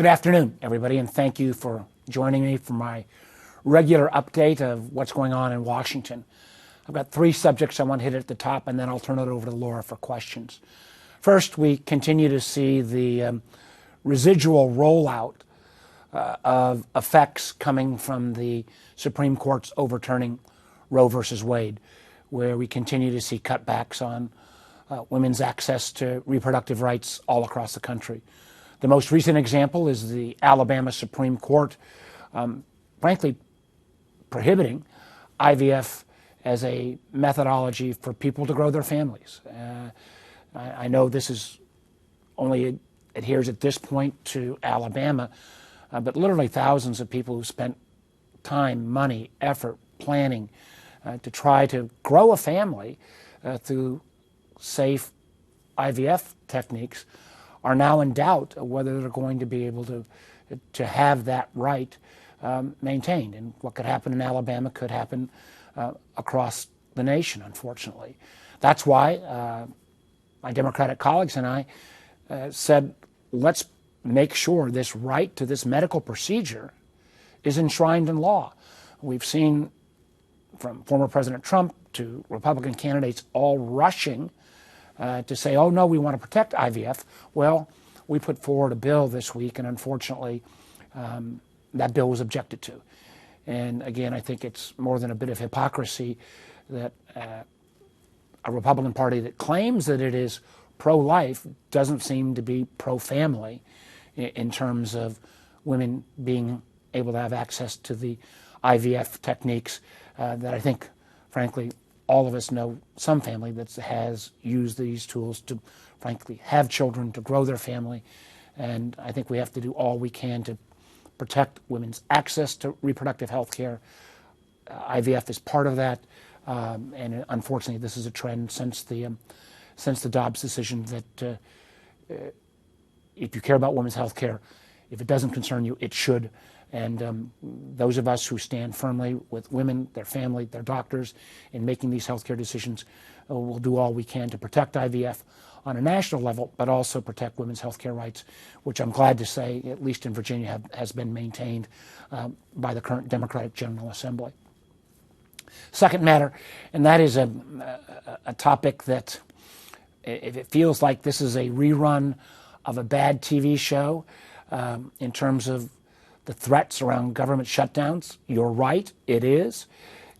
Good afternoon, everybody, and thank you for joining me for my regular update of what's going on in Washington. I've got three subjects I want to hit at the top, and then I'll turn it over to Laura for questions. First, we continue to see the residual rollout of effects coming from the Supreme Court's overturning Roe versus Wade, where we continue to see cutbacks on women's access to reproductive rights all across the country. The most recent example is the Alabama Supreme Court, frankly, prohibiting IVF as a methodology for people to grow their families. I know this is only adheres at this point to Alabama, but literally thousands of people who spent time, money, effort, planning to try to grow a family through safe IVF techniques are now in doubt of whether they're going to be able to have that right maintained. And what could happen in Alabama could happen across the nation, unfortunately. That's why my Democratic colleagues and I said, let's make sure this right to this medical procedure is enshrined in law. We've seen from former President Trump to Republican candidates all rushing to say, oh, no, we want to protect IVF. Well, we put forward a bill this week, and unfortunately, that bill was objected to. And again, I think it's more than a bit of hypocrisy that a Republican Party that claims that it is pro-life doesn't seem to be pro-family in terms of women being able to have access to the IVF techniques that I think, frankly, all of us know some family that has used these tools to, frankly, have children, to grow their family. And I think we have to do all we can to protect women's access to reproductive health care. IVF is part of that. And unfortunately, this is a trend since the Dobbs decision that if you care about women's health care, if it doesn't concern you, it should. And those of us who stand firmly with women, their family, their doctors in making these healthcare decisions will do all we can to protect IVF on a national level, but also protect women's healthcare rights, which I'm glad to say, at least in Virginia, has been maintained by the current Democratic General Assembly. Second matter, and that is a topic that, if it feels like this is a rerun of a bad TV show in terms of the threats around government shutdowns, you're right, it is.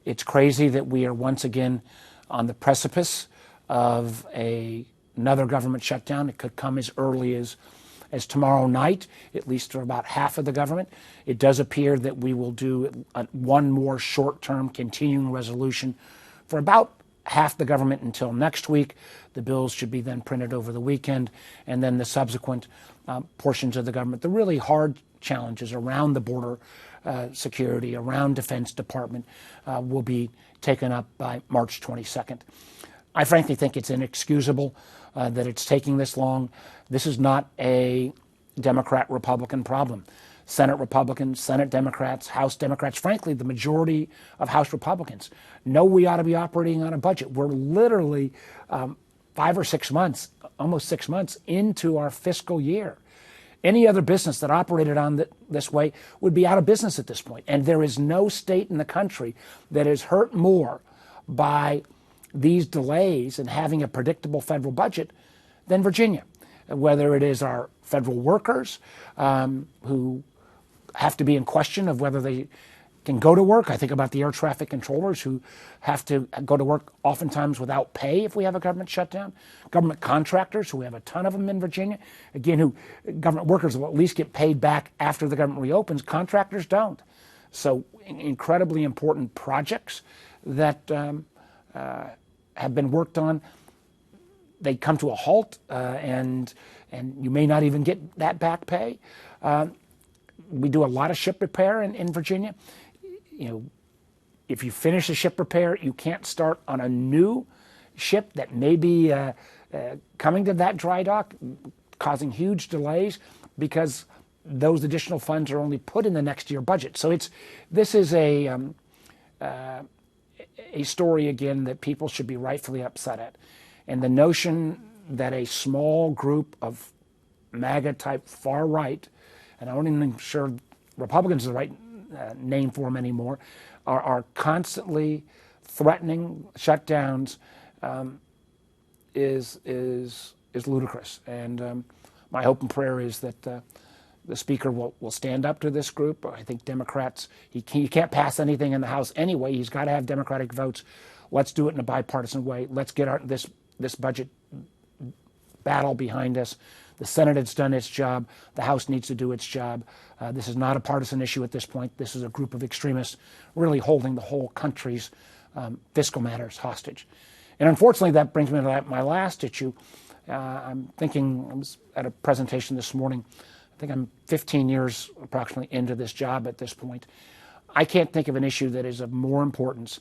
It's crazy that we are once again on the precipice of another government shutdown. It could come as early as tomorrow night, at least for about half of the government. It does appear that we will do one more short-term continuing resolution for about half the government until next week. The bills should be then printed over the weekend, and then the subsequent portions of the government, the really hard challenges around the border security, around Defense Department, will be taken up by March 22nd. I frankly think it's inexcusable that it's taking this long. This is not a Democrat-Republican problem. Senate Republicans, Senate Democrats, House Democrats, frankly, the majority of House Republicans know we ought to be operating on a budget. We're literally 5 or 6 months, almost 6 months into our fiscal year. Any other business that operated on this way would be out of business at this point. And there is no state in the country that is hurt more by these delays in having a predictable federal budget than Virginia. Whether it is our federal workers who have to be in question of whether they can go to work. I think about the air traffic controllers who have to go to work oftentimes without pay if we have a government shutdown. Government contractors, who we have a ton of them in Virginia, again, who government workers will at least get paid back after the government reopens. Contractors don't. So incredibly important projects that have been worked on, they come to a halt, and you may not even get that back pay. We do a lot of ship repair in Virginia. You know, if you finish a ship repair, you can't start on a new ship that may be coming to that dry dock, causing huge delays because those additional funds are only put in the next year budget. So this is a story, again, that people should be rightfully upset at. And the notion that a small group of MAGA-type far right and I'm not even sure Republicans is the right name for them anymore, are constantly threatening shutdowns is ludicrous. And my hope and prayer is that the Speaker will stand up to this group. I think Democrats, he can't pass anything in the House anyway. He's got to have Democratic votes. Let's do it in a bipartisan way. Let's get this budget battle behind us. The Senate has done its job. The House needs to do its job. This is not a partisan issue at this point. This is a group of extremists really holding the whole country's fiscal matters hostage. And unfortunately, that brings me to my last issue. I'm thinking, I was at a presentation this morning. I think I'm 15 years approximately into this job at this point. I can't think of an issue that is of more importance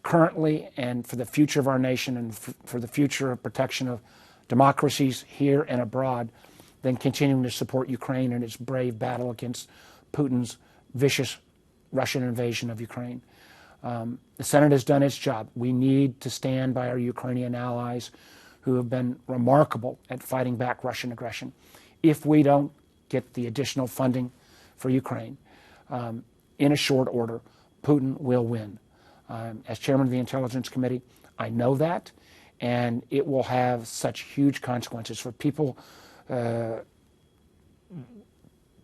currently and for the future of our nation and for the future of protection of democracies here and abroad than continuing to support Ukraine in its brave battle against Putin's vicious Russian invasion of Ukraine. The Senate has done its job. We need to stand by our Ukrainian allies who have been remarkable at fighting back Russian aggression. If we don't get the additional funding for Ukraine in a short order, Putin will win. As chairman of the Intelligence Committee, I know that, and it will have such huge consequences for people.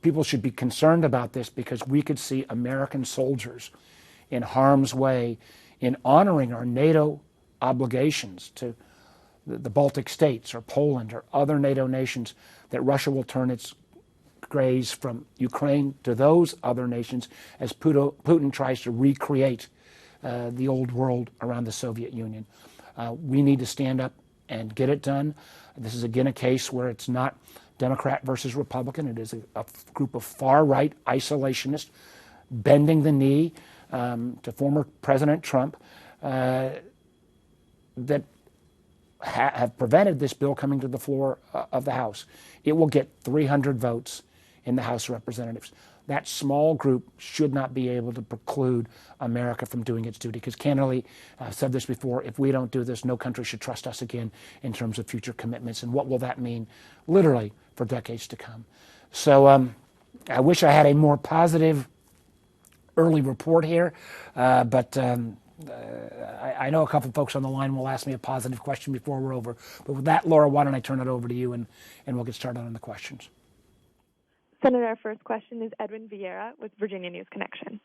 People should be concerned about this because we could see American soldiers in harm's way in honoring our NATO obligations to the Baltic states or Poland or other NATO nations, that Russia will turn its gaze from Ukraine to those other nations as Putin tries to recreate the old world around the Soviet Union. We need to stand up and get it done. This is again a case where it's not Democrat versus Republican. It is a group of far-right isolationists bending the knee to former President Trump that have prevented this bill coming to the floor of the House. It will get 300 votes in the House of Representatives. That small group should not be able to preclude America from doing its duty. Because candidly, I've said this before, if we don't do this, no country should trust us again in terms of future commitments. And what will that mean, literally, for decades to come? So I wish I had a more positive early report here, but I know a couple of folks on the line will ask me a positive question before we're over. But with that, Laura, why don't I turn it over to you and we'll get started on the questions. Senator, our first question is Edwin Vieira with Virginia News Connection.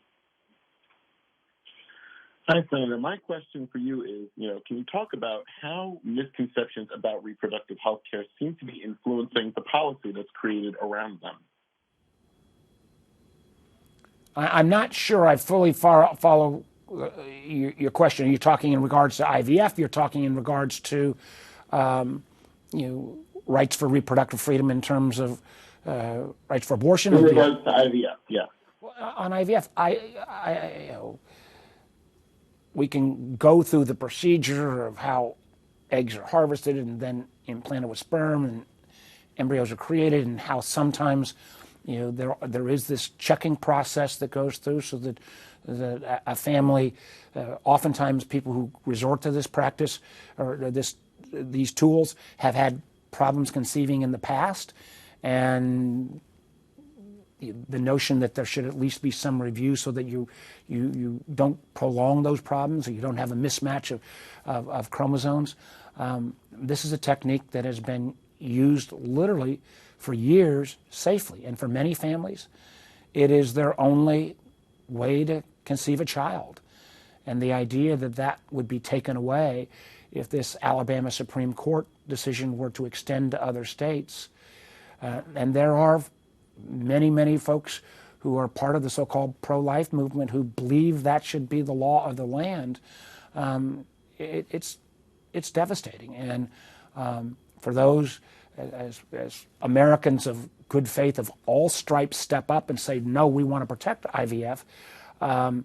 Hi, Senator. My question for you is, can you talk about how misconceptions about reproductive health care seem to be influencing the policy that's created around them? I'm not sure I fully follow your question. Are you talking in regards to IVF? You're talking in regards to rights for reproductive freedom in terms of rights for abortion? In regards to IVF, yeah. On IVF, we can go through the procedure of how eggs are harvested and then implanted with sperm and embryos are created, and how sometimes there is this checking process that goes through so that a family, oftentimes people who resort to this practice or these tools have had problems conceiving in the past, and the notion that there should at least be some review so that you don't prolong those problems or you don't have a mismatch of chromosomes. This is a technique that has been used literally for years safely, and for many families it is their only way to conceive a child. And the idea that that would be taken away if this Alabama Supreme Court decision were to extend to other states, and there are many folks who are part of the so-called pro-life movement who believe that should be the law of the land, it's devastating. And for those, as Americans of good faith of all stripes step up and say, no, we want to protect IVF, and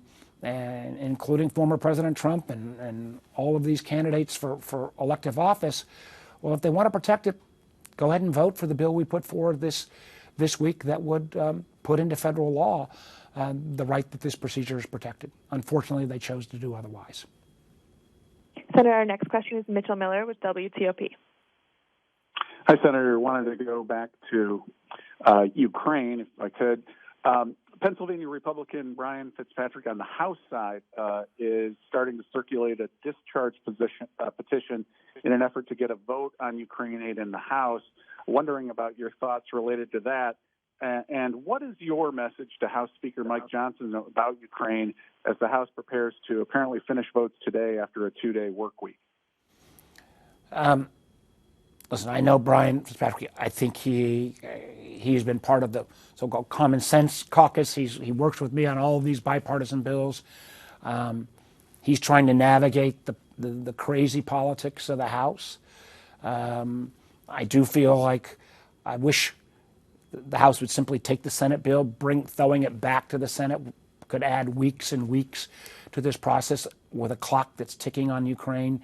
including former President Trump and all of these candidates for elective office, well, if they want to protect it, go ahead and vote for the bill we put forward this week that would put into federal law the right that this procedure is protected. Unfortunately, they chose to do otherwise. Senator, our next question is Mitchell Miller with WTOP. Hi, Senator. Wanted to go back to Ukraine, if I could. Pennsylvania Republican Brian Fitzpatrick on the House side is starting to circulate a discharge petition in an effort to get a vote on Ukraine aid in the House. Wondering about your thoughts related to that. And what is your message to House Speaker Mike Johnson about Ukraine as the House prepares to apparently finish votes today after a 2-day work week? Listen, I know Brian Fitzpatrick. I think he's been part of the so-called Common Sense Caucus. He works with me on all of these bipartisan bills. He's trying to navigate the crazy politics of the House. I do feel like I wish the House would simply take the Senate bill, throwing it back to the Senate could add weeks and weeks to this process with a clock that's ticking on Ukraine.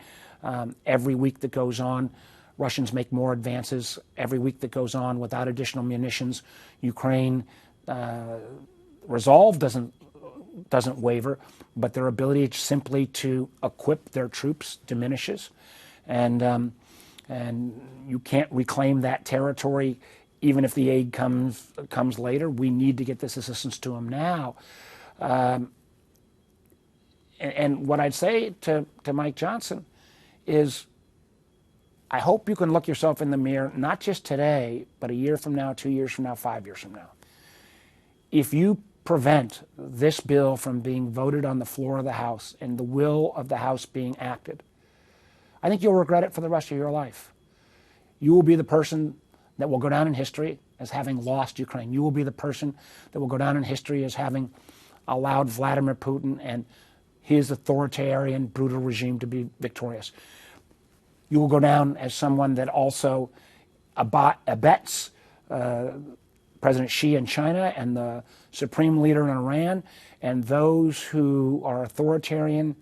Every week that goes on, Russians make more advances. Every week that goes on without additional munitions, Ukraine resolve doesn't waver, but their ability simply to equip their troops diminishes, and you can't reclaim that territory even if the aid comes later. We need to get this assistance to them now. And what I'd say to Mike Johnson is, I hope you can look yourself in the mirror, not just today, but a year from now, 2 years from now, 5 years from now. If you prevent this bill from being voted on the floor of the House and the will of the House being acted, I think you'll regret it for the rest of your life. You will be the person that will go down in history as having lost Ukraine. You will be the person that will go down in history as having allowed Vladimir Putin and his authoritarian, brutal regime to be victorious. You will go down as someone that also abets President Xi in China and the supreme leader in Iran and those who are authoritarian,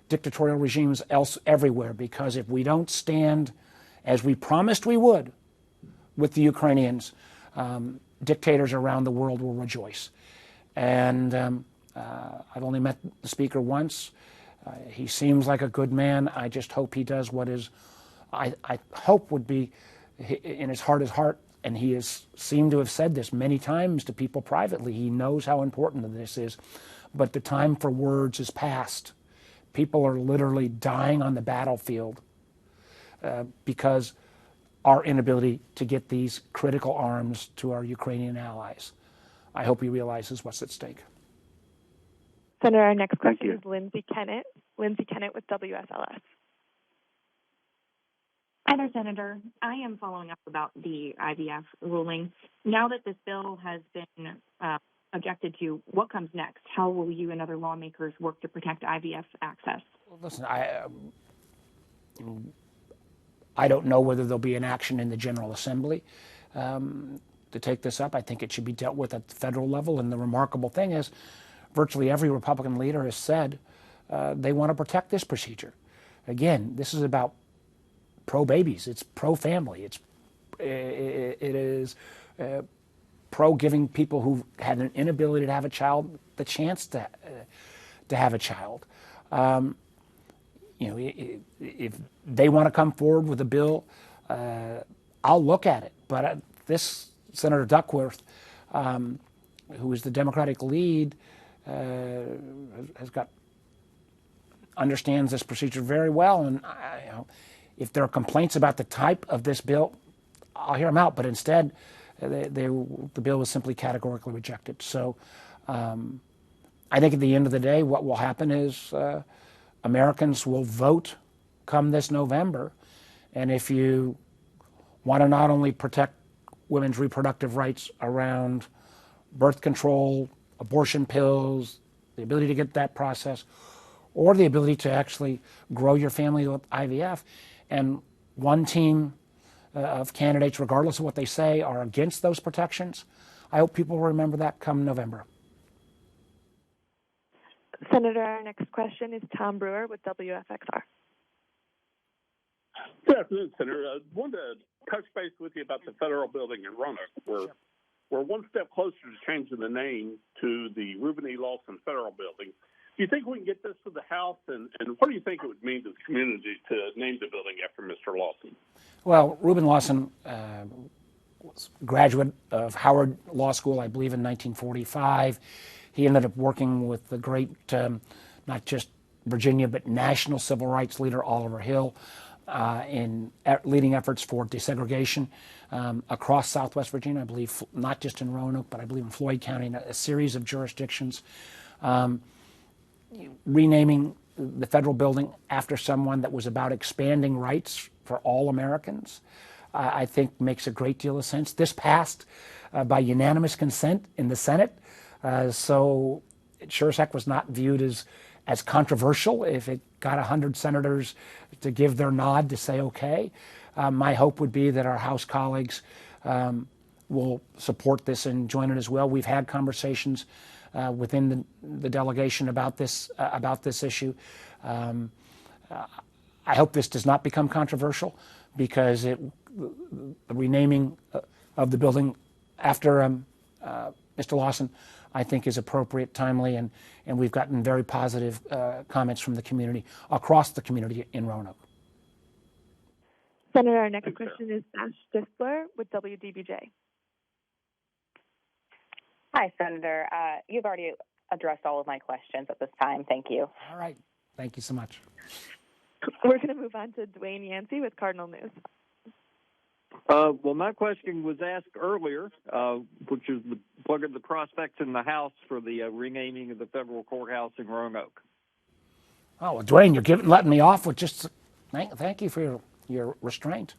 dictatorial regimes everywhere. Because if we don't stand as we promised we would with the Ukrainians, dictators around the world will rejoice. And I've only met the speaker once. He seems like a good man. I just hope he does what I hope would be in his heart, and he has seemed to have said this many times to people privately. He knows how important this is, but the time for words is past. People are literally dying on the battlefield because our inability to get these critical arms to our Ukrainian allies. I hope he realizes what's at stake. Senator, our next question is Lindsay Kennett. Lindsay Kennett with WSLS. Hi there, Senator. I am following up about the IVF ruling. Now that this bill has been objected to, what comes next? How will you and other lawmakers work to protect IVF access? Well, listen, I don't know whether there'll be an action in the General Assembly to take this up. I think it should be dealt with at the federal level. And the remarkable thing is, virtually every Republican leader has said they want to protect this procedure. Again, this is about pro-babies. It's pro-family. It is pro-giving people who had an inability to have a child the chance to have a child. If they want to come forward with a bill, I'll look at it. But this Senator Duckworth, who is the Democratic lead, understands this procedure very well, and if there are complaints about the type of this bill, I'll hear them out. But instead, the bill was simply categorically rejected. So I think at the end of the day, what will happen is Americans will vote come this November. And if you want to not only protect women's reproductive rights around birth control, abortion pills, the ability to get that process, or the ability to actually grow your family with IVF, and one team of candidates, regardless of what they say, are against those protections, I hope people will remember that come November. Senator, our next question is Tom Brewer with WFXR. Good afternoon, Senator. I wanted to touch base with you about the federal building in Roanoke. We're one step closer to changing the name to the Reuben E. Lawson Federal Building. Do you think we can get this to the House, and what do you think it would mean to the community to name the building after Mr. Lawson? Well, Reuben Lawson was a graduate of Howard Law School, I believe, in 1945. He ended up working with the great, not just Virginia, but national civil rights leader Oliver Hill in leading efforts for desegregation across Southwest Virginia, I believe, not just in Roanoke, but I believe in Floyd County, in a series of jurisdictions. Renaming the federal building after someone that was about expanding rights for all Americans, I think makes a great deal of sense. This passed by unanimous consent in the Senate, so it sure as heck was not viewed as controversial if it got 100 senators to give their nod to say okay. My hope would be that our House colleagues will support this and join it as well. We've had conversations within the delegation about this issue. I hope this does not become controversial, because the renaming of the building after Mr. Lawson, I think, is appropriate, timely, and we've gotten very positive comments from the community, across the community in Roanoke. Senator, our next question is Ash Disler with WDBJ. Hi, Senator. You've already addressed all of my questions at this time. Thank you. All right. Thank you so much. We're going to move on to Dwayne Yancey with Cardinal News. Well, my question was asked earlier, which is the prospects in the House for the renaming of the federal courthouse in Roanoke. Oh, well, Dwayne, you're letting me off with just thank you for your restraint.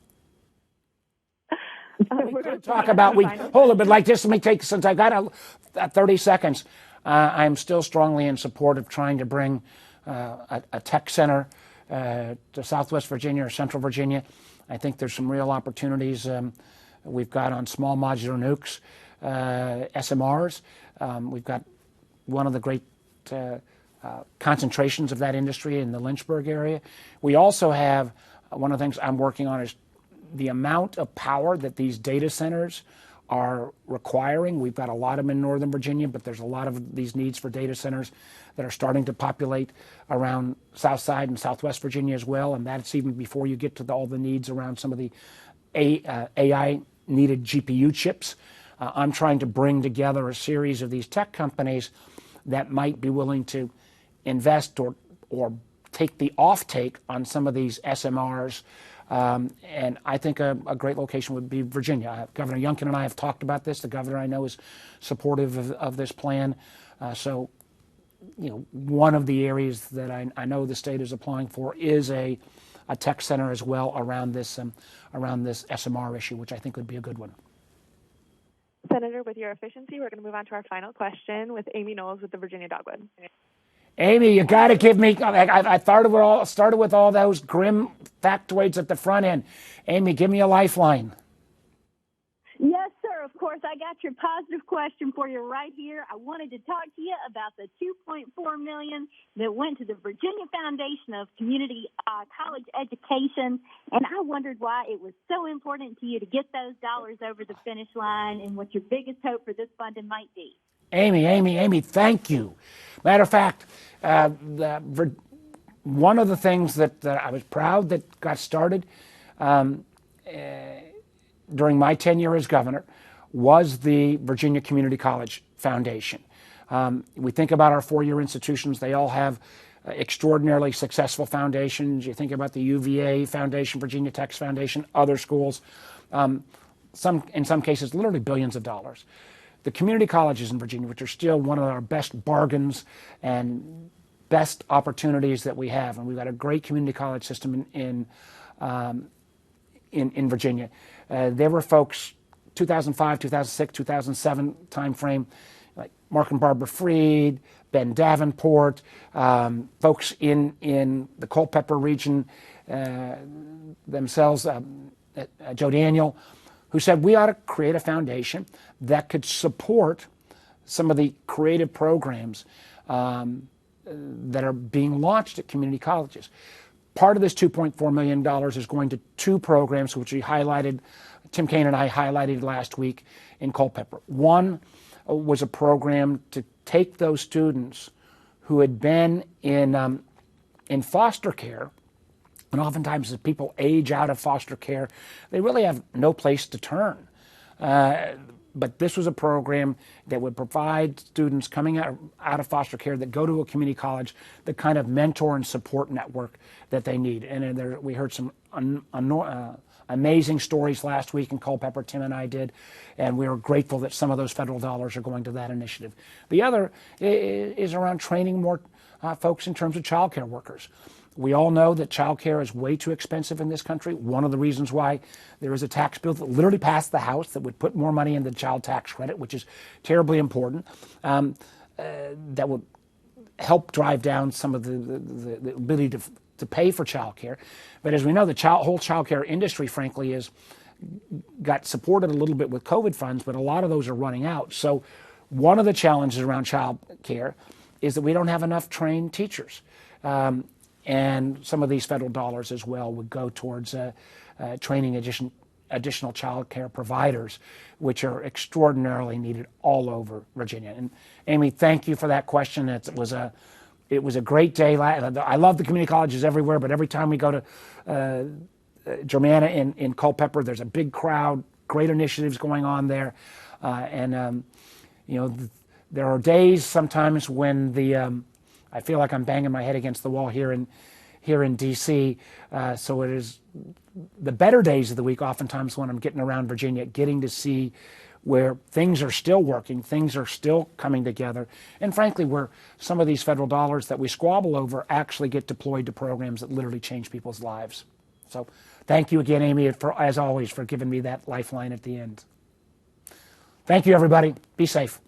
We could talk about hold it, but like this. Let me take, since I got 30 seconds. I'm still strongly in support of trying to bring a tech center to Southwest Virginia or Central Virginia. I think there's some real opportunities we've got on small modular nukes, SMRs. We've got one of the great concentrations of that industry in the Lynchburg area. We also have one of the things I'm working on is the amount of power that these data centers are requiring. We've got a lot of them in Northern Virginia, but there's a lot of these needs for data centers that are starting to populate around Southside and Southwest Virginia as well, and that's even before you get to all the needs around some of the AI needed GPU chips. I'm trying to bring together a series of these tech companies that might be willing to invest or take the offtake on some of these SMRs. And I think a great location would be Virginia. Governor Youngkin and I have talked about this. The governor, I know, is supportive of this plan. So, one of the areas that I know the state is applying for is a tech center as well around this SMR issue, which I think would be a good one. Senator, with your efficiency, we're going to move on to our final question with Amy Knowles with the Virginia Dogwood. Amy, you got to give me. I started with all those grim factoids at the front end. Amy, give me a lifeline. Yes, sir. Of course, I got your positive question for you right here. I wanted to talk to you about the $2.4 million that went to the Virginia Foundation of Community College Education, and I wondered why it was so important to you to get those dollars over the finish line, and what your biggest hope for this funding might be. Amy, thank you. Matter of fact, one of the things that I was proud that got started during my tenure as governor was the Virginia Community College Foundation. We think about our four-year institutions. They all have extraordinarily successful foundations. You think about the UVA Foundation, Virginia Tech's Foundation, other schools, in some cases literally billions of dollars. The community colleges in Virginia, which are still one of our best bargains and best opportunities that we have, and we've got a great community college system in Virginia. There were folks, 2005, 2006, 2007 timeframe, like Mark and Barbara Freed, Ben Davenport, folks in the Culpeper region themselves, Joe Daniel, who said we ought to create a foundation that could support some of the creative programs that are being launched at community colleges. Part of this $2.4 million is going to two programs which we highlighted, Tim Kaine and I highlighted last week in Culpeper. One was a program to take those students who had been in foster care, and oftentimes as people age out of foster care, they really have no place to turn. But this was a program that would provide students coming out of foster care that go to a community college the kind of mentor and support network that they need. And we heard some amazing stories last week in Culpeper, Tim and I did, and we are grateful that some of those federal dollars are going to that initiative. The other is around training more folks in terms of child care workers. We all know that child care is way too expensive in this country. One of the reasons why there is a tax bill that literally passed the House that would put more money in the child tax credit, which is terribly important, that would help drive down some of the ability to pay for child care. But as we know, the whole child care industry, frankly, got supported a little bit with COVID funds, but a lot of those are running out. So one of the challenges around child care is that we don't have enough trained teachers. And some of these federal dollars as well would go towards training additional child care providers, which are extraordinarily needed all over Virginia. And Amy, thank you for that question. It was a great day. I love the community colleges everywhere, but every time we go to Germanna in Culpeper, there's a big crowd, great initiatives going on there. There are days sometimes when I feel like I'm banging my head against the wall here in D.C. So it is the better days of the week oftentimes when I'm getting around Virginia, getting to see where things are still working, things are still coming together, and frankly, where some of these federal dollars that we squabble over actually get deployed to programs that literally change people's lives. So thank you again, Amy, as always, for giving me that lifeline at the end. Thank you, everybody. Be safe.